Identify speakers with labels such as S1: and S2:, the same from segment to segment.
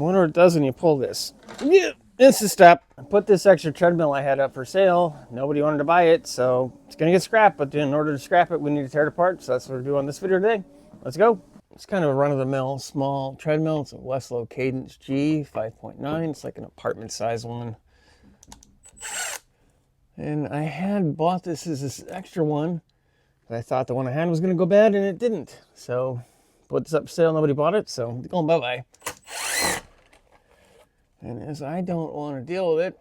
S1: wonder what it does when you pull this. Yeah, this is step. I put this extra treadmill I had up for sale. Nobody wanted to buy it, so it's gonna get scrapped. But in order to scrap it, we need to tear it apart. So that's what we're doing this video today. Let's go. It's kind of a run-of-the-mill small treadmill. It's a Westlow Cadence G 5.9. It's like an apartment size one. And I had bought this as this extra one. But I thought the one I had was gonna go bad, and it didn't. So put this up for sale. Nobody bought it, so it's going bye-bye. And as I don't want to deal with it,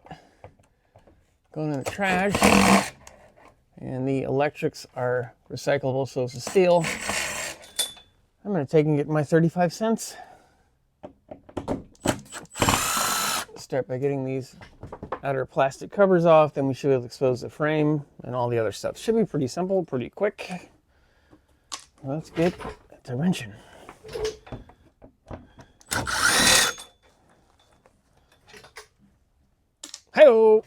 S1: going in the trash, and the electrics are recyclable, so it's a steel. I'm going to take and get my 35 cents. Start by getting these outer plastic covers off, then we should be able to expose the frame and all the other stuff. Should be pretty simple, pretty quick. Let's get to wrenching. Hey-o!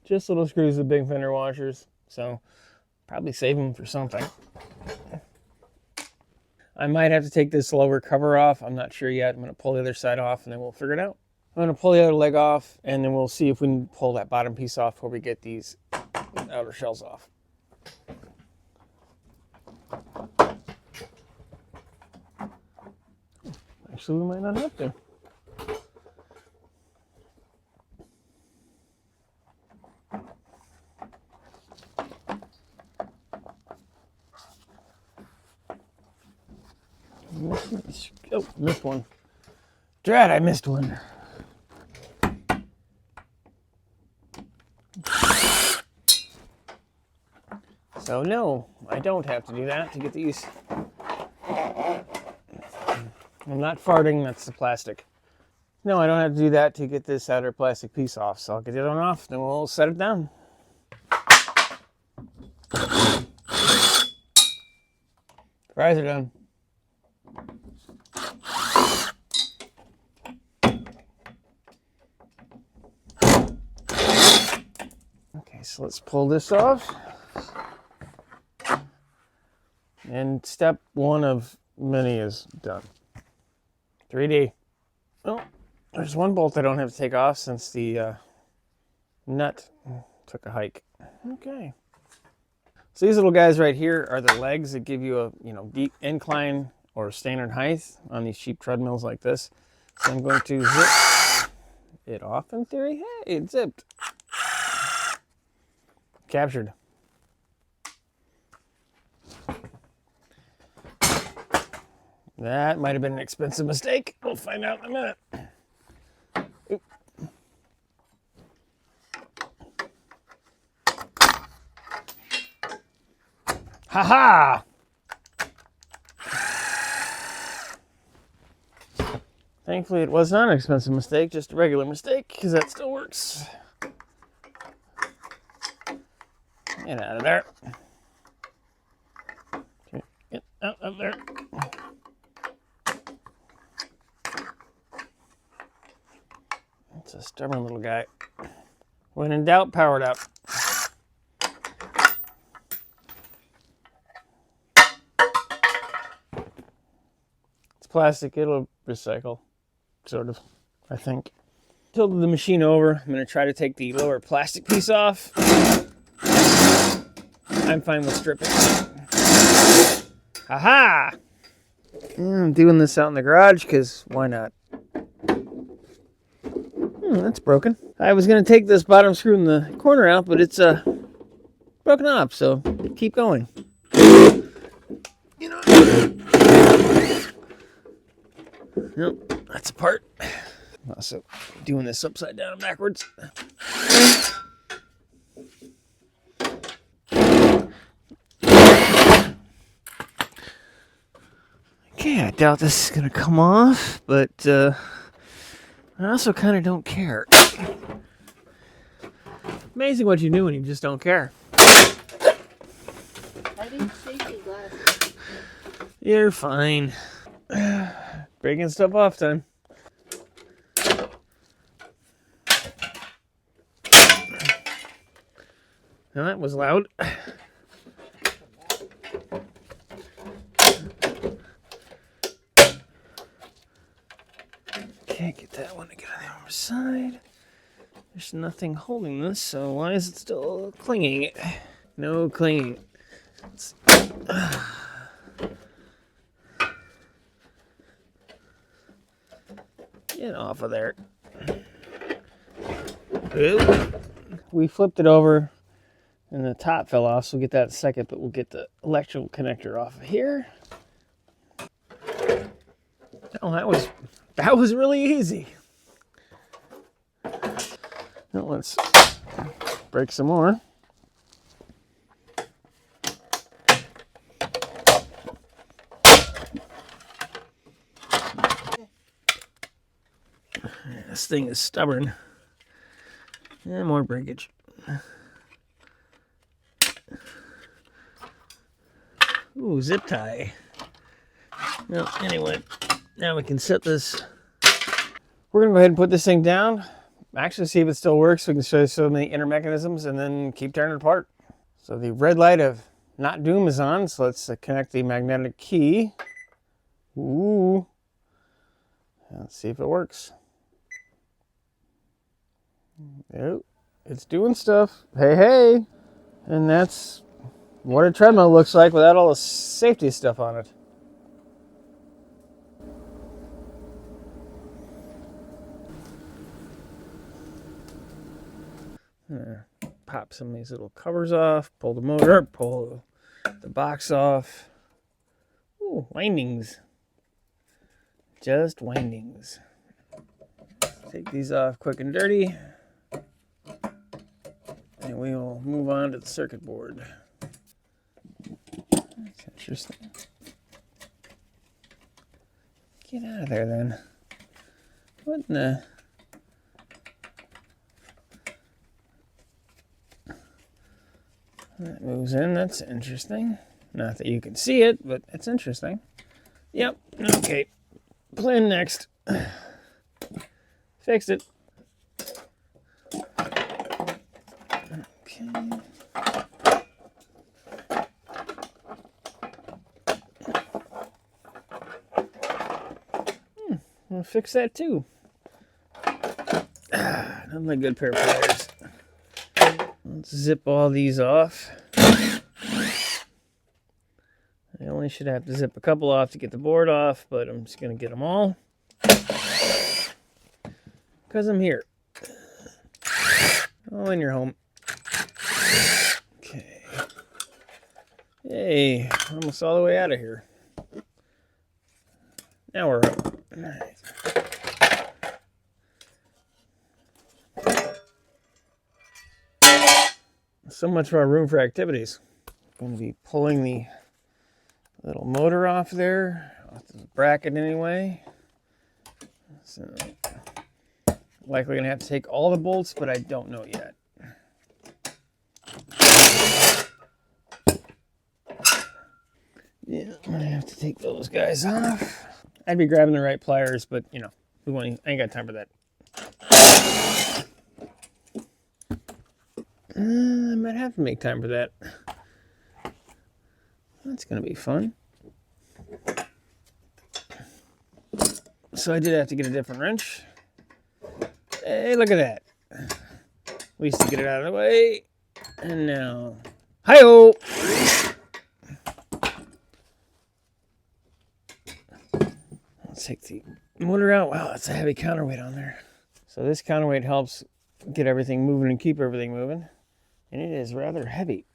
S1: Just little screws with big fender washers, so probably save them for something. I might have to take this lower cover off. I'm not sure yet. I'm going to pull the other side off and then we'll figure it out. I'm going to pull the other leg off and then we'll see if we can pull that bottom piece off before we get these outer shells off. Actually, we might not have to. Oh, missed one. Drat, I missed one. So no, I don't have to do that to get these. I'm not farting, that's the plastic. No, I don't have to do that to get this outer plastic piece off. So I'll get it on off, then we'll set it down. Fries are done. Okay, so let's pull this off. And step one of many is done. 3D. Oh, there's one bolt I don't have to take off since the nut took a hike. Okay. So these little guys right here are the legs that give you a deep incline or standard height on these cheap treadmills like this. So I'm going to zip it off in theory. Hey, it zipped. Captured. That might have been an expensive mistake. We'll find out in a minute. Oop. Ha-ha! Thankfully, it was not an expensive mistake, just a regular mistake, because that still works. Get out of there. Get out of there. It's a stubborn little guy. When in doubt, power it up. It's plastic, it'll recycle. Sort of, I think. Tilted the machine over. I'm going to try to take the lower plastic piece off. I'm fine with stripping. Aha! I'm doing this out in the garage because why not? That's broken. I was going to take this bottom screw in the corner out, but it's broken off, so keep going. Nope, that's a part. Also, doing this upside down and backwards. Okay, I doubt this is gonna come off, but I also kind of don't care. Amazing what you do when you just don't care.
S2: I didn't safety glasses.
S1: You're fine. Breaking stuff off time. Now that was loud. Okay, get that one to get on the other side. There's nothing holding this, so why is it still clinging? No clinging. Get off of there. Oop. We flipped it over and the top fell off, so we'll get that in a second, but we'll get the electrical connector off of here. Oh, that was really easy. Now let's break some more. This thing is stubborn. And more breakage. Ooh, zip tie. Well, anyway, now we can set this. We're gonna go ahead and put this thing down. Actually see if it still works. We can show you some of the inner mechanisms and then keep tearing it apart. So the red light of not doom is on, so let's connect the magnetic key. Ooh. Let's see if it works. Oh, it's doing stuff. Hey, hey. And that's what a treadmill looks like without all the safety stuff on it. Pop some of these little covers off, pull the motor, pull the box off. Ooh, windings. Just windings. Take these off quick and dirty. And we will move on to the circuit board. That's interesting. Get out of there then. What in the... That moves in, that's interesting. Not that you can see it, but it's interesting. Yep, okay. Plan next. Fixed it. Okay. I'll fix that too. Another good pair of pliers. Let's zip all these off. I only should have to zip a couple off to get the board off, but I'm just going to get them all. Because I'm here. Oh, and you're home. Okay. Hey, almost all the way out of here. Now we're up. Nice. So much for our room for activities. I'm going to be pulling the little motor off there, off the bracket anyway. So, likely going to have to take all the bolts, but I don't know yet. Yeah, I'm going to have to take those guys off. I'd be grabbing the right pliers, but you know, I ain't got time for that. I might have to make time for that. That's going to be fun. So I did have to get a different wrench. Hey, look at that. We used to get it out of the way. And now, hi-oh! Let's take the motor out. Wow, that's a heavy counterweight on there. So this counterweight helps get everything moving and keep everything moving. And it is rather heavy.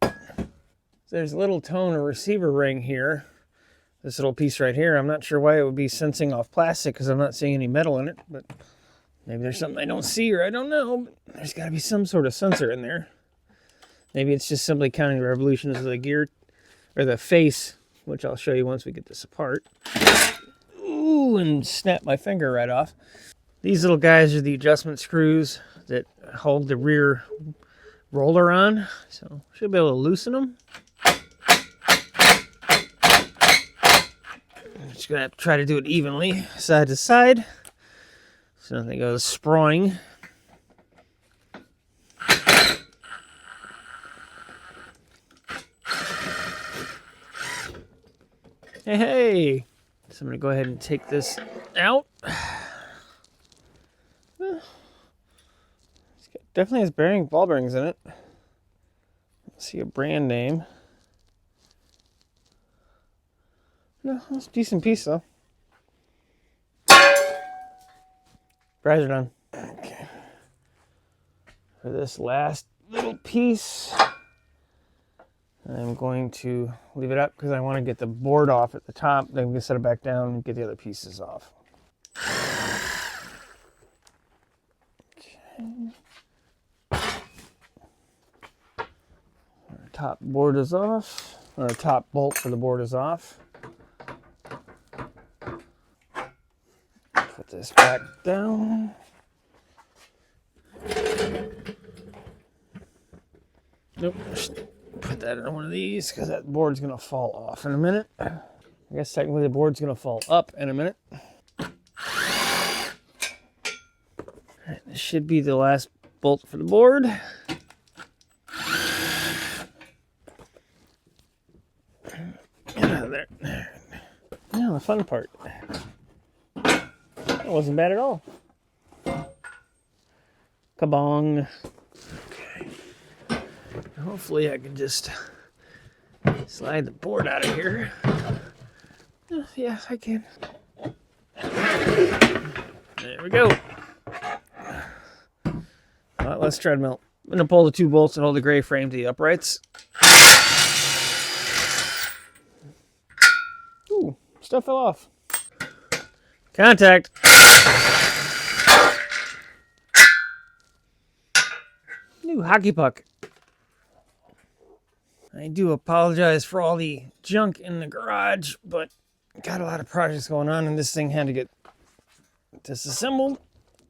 S1: So there's a little tone or receiver ring here. This little piece right here. I'm not sure why it would be sensing off plastic because I'm not seeing any metal in it. But maybe there's something I don't see or I don't know. But there's got to be some sort of sensor in there. Maybe it's just simply counting the revolutions of the gear or the face, which I'll show you once we get this apart. Ooh, and snap my finger right off. These little guys are the adjustment screws that hold the rear roller on, so should be able to loosen them. I'm just gonna have to try to do it evenly, side to side, so nothing goes sprawling. Hey, hey! So I'm gonna go ahead and take this out. definitely has ball bearings in it. Let's see a brand name. No, that's a decent piece though. Fries are done. Okay. For this last little piece, I'm going to leave it up because I want to get the board off at the top. Then we can set it back down and get the other pieces off. Okay. Our top board is off. Our top bolt for the board is off. Put this back down. Nope. Put that in one of these because that board's going to fall off in a minute. I guess technically the board's going to fall up in a minute. Alright, this should be the last bolt for the board. Get out of there. Now the fun part. That wasn't bad at all. Kabong. Okay. Hopefully I can just slide the board out of here. Yeah, I can. There we go. A lot less treadmill. I'm going to pull the two bolts and hold the gray frame to the uprights. Ooh, stuff fell off. Contact. New hockey puck. I do apologize for all the junk in the garage, but got a lot of projects going on and this thing had to get disassembled.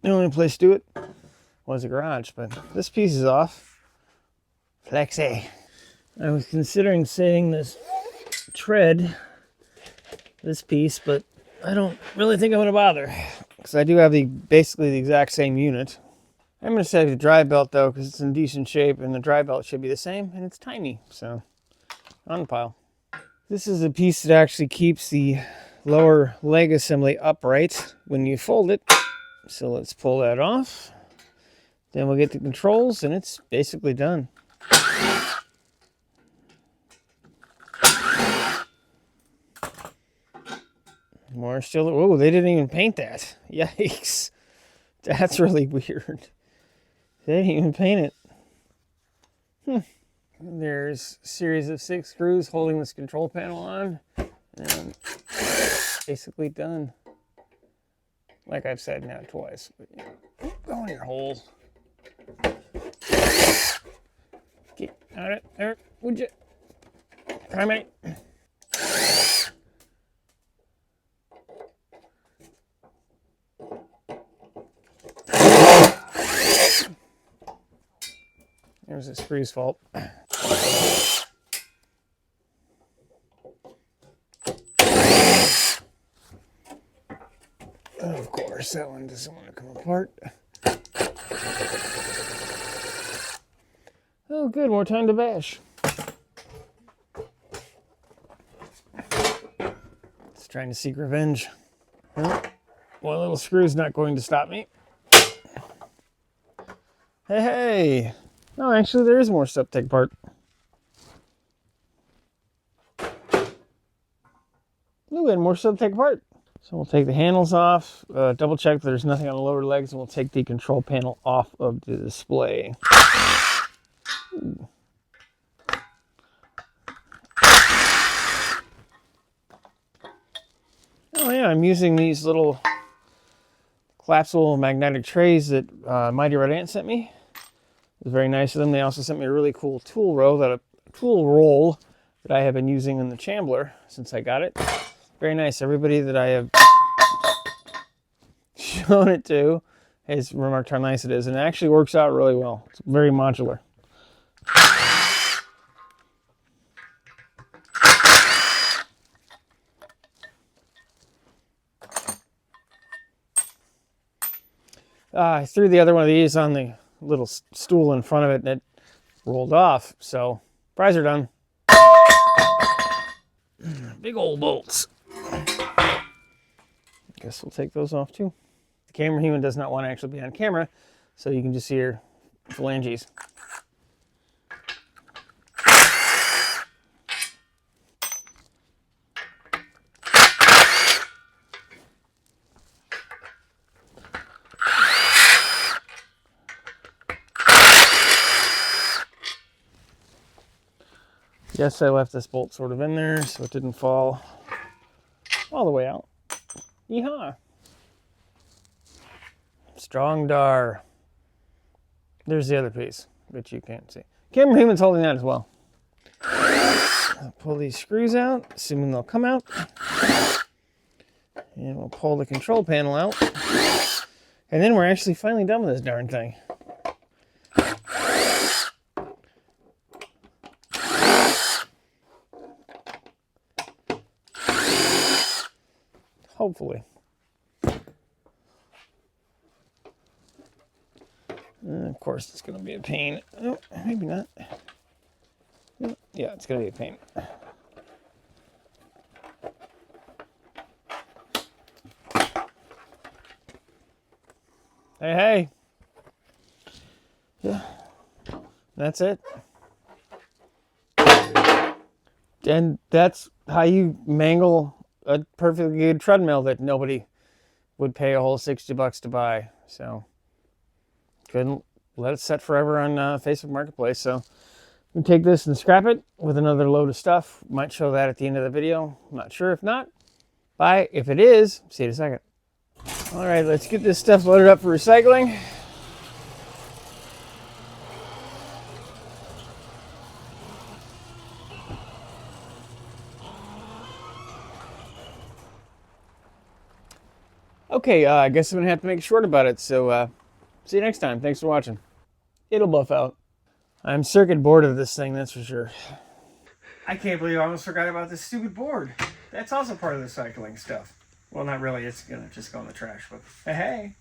S1: The only place to do it was the garage, but this piece is off. Flexi. I was considering saving this tread, this piece, but I don't really think I'm going to bother because I do have basically the exact same unit. I'm going to save the drive belt though because it's in decent shape and the drive belt should be the same and it's tiny, so on the pile. This is a piece that actually keeps the lower leg assembly upright when you fold it. So let's pull that off. Then we'll get the controls and it's basically done. More still. Oh, they didn't even paint that. Yikes. That's really weird. They didn't even paint it. There's a series of 6 screws holding this control panel on. And basically done. Like I've said now twice. But, you know, go in your hole. Get out of there, would you? Primate. There's the screw's fault. Of course, that one doesn't want to come apart. Oh, good, more time to bash. It's trying to seek revenge. Well, one little screw's not going to stop me. Hey! No, actually, there is more stuff to take apart. Ooh, and more stuff to take apart. So we'll take the handles off, double check that there's nothing on the lower legs, and we'll take the control panel off of the display. Ooh. Oh yeah, I'm using these little collapsible magnetic trays that Mighty Red Ant sent me. It was very nice of them. They also sent me a really cool tool roll that I have been using in the Chambler since I got it. Very nice. Everybody that I have shown it to has remarked how nice it is, and it actually works out really well. It's very modular. I threw the other one of these on the little stool in front of it, and it rolled off. So, fries are done. Big old bolts. Guess we'll take those off too. The camera human does not want to actually be on camera, so you can just hear phalanges. Yes, I left this bolt sort of in there so it didn't fall all the way out. Yeehaw! Strong dar. There's the other piece, which you can't see. Camera human's holding that as well. I'll pull these screws out, assuming they'll come out. And we'll pull the control panel out. And then we're actually finally done with this darn thing. Hopefully. Of course, it's going to be a pain. Oh, maybe not. Yeah, it's going to be a pain. Hey, hey. Yeah, that's it. And that's how you mangle a perfectly good treadmill that nobody would pay a whole $60 to buy. So couldn't let it set forever on Facebook Marketplace. So we take this and scrap it with another load of stuff. Might show that at the end of the video. I'm not sure. If not, bye. If it is, see you in a second. All right, let's get this stuff loaded up for recycling. Okay, I guess I'm going to have to make it short about it, so see you next time. Thanks for watching. It'll buff out. I'm circuit bored of this thing, that's for sure. I can't believe I almost forgot about this stupid board. That's also part of the cycling stuff. Well, not really. It's going to just go in the trash, but hey.